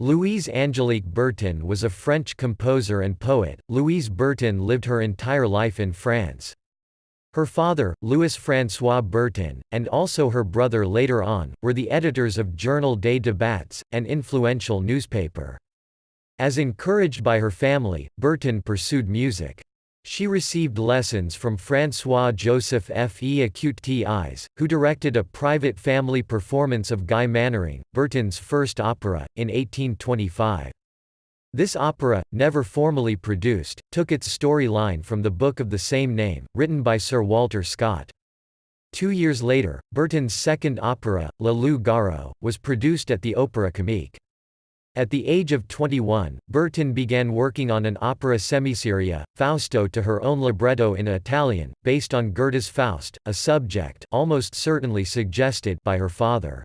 Louise-Angélique Bertin was a French composer and poet. Louise Bertin lived her entire life in France. Her father, Louis-François Bertin, and also her brother later on, were the editors of Journal des Débats, an influential newspaper. As encouraged by her family, Bertin pursued music. She received lessons from François-Joseph Fétis, who directed a private family performance of Guy Mannering, Bertin's first opera, in 1825. This opera, never formally produced, took its storyline from the book of the same name, written by Sir Walter Scott. 2 years later, Bertin's second opera, Le Loup-garou, was produced at the Opéra-Comique. At the age of 21, Bertin began working on an opera semiseria, Fausto, to her own libretto in Italian, based on Goethe's Faust, a subject almost certainly suggested by her father.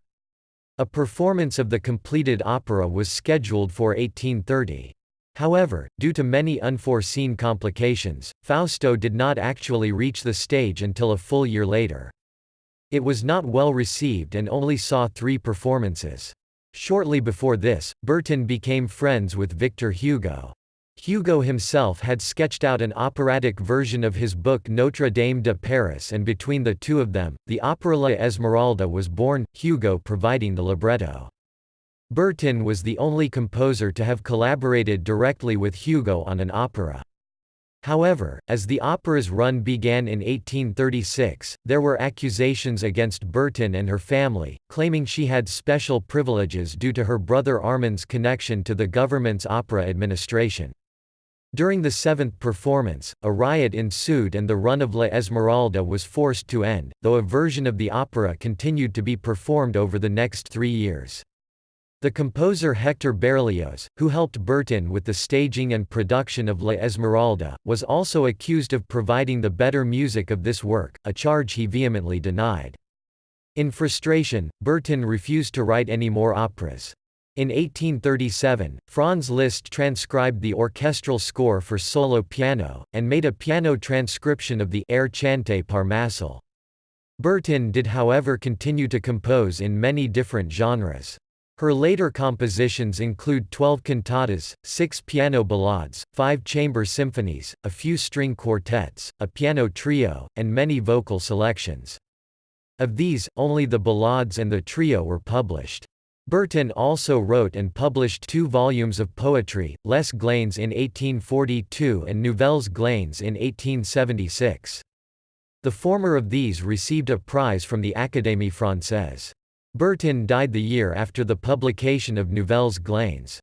A performance of the completed opera was scheduled for 1830. However, due to many unforeseen complications, Fausto did not actually reach the stage until a full year later. It was not well received and only saw 3 performances. Shortly before this, Bertin became friends with Victor Hugo. Hugo himself had sketched out an operatic version of his book Notre-Dame de Paris, and between the two of them, the opera La Esmeralda was born, Hugo providing the libretto. Bertin was the only composer to have collaborated directly with Hugo on an opera. However, as the opera's run began in 1836, there were accusations against Bertin and her family, claiming she had special privileges due to her brother Armand's connection to the government's opera administration. During the 7th performance, a riot ensued and the run of La Esmeralda was forced to end, though a version of the opera continued to be performed over the next 3 years. The composer Hector Berlioz, who helped Bertin with the staging and production of La Esmeralda, was also accused of providing the better music of this work, a charge he vehemently denied. In frustration, Bertin refused to write any more operas. In 1837, Franz Liszt transcribed the orchestral score for solo piano, and made a piano transcription of the air chanté par Massol. Bertin did however continue to compose in many different genres. Her later compositions include 12 cantatas, 6 piano ballades, 5 chamber symphonies, a few string quartets, a piano trio, and many vocal selections. Of these, only the ballades and the trio were published. Bertin also wrote and published 2 volumes of poetry, Les Glanes in 1842 and Nouvelles Glanes in 1876. The former of these received a prize from the Académie Française. Bertin died the year after the publication of Nouvelles Glanes.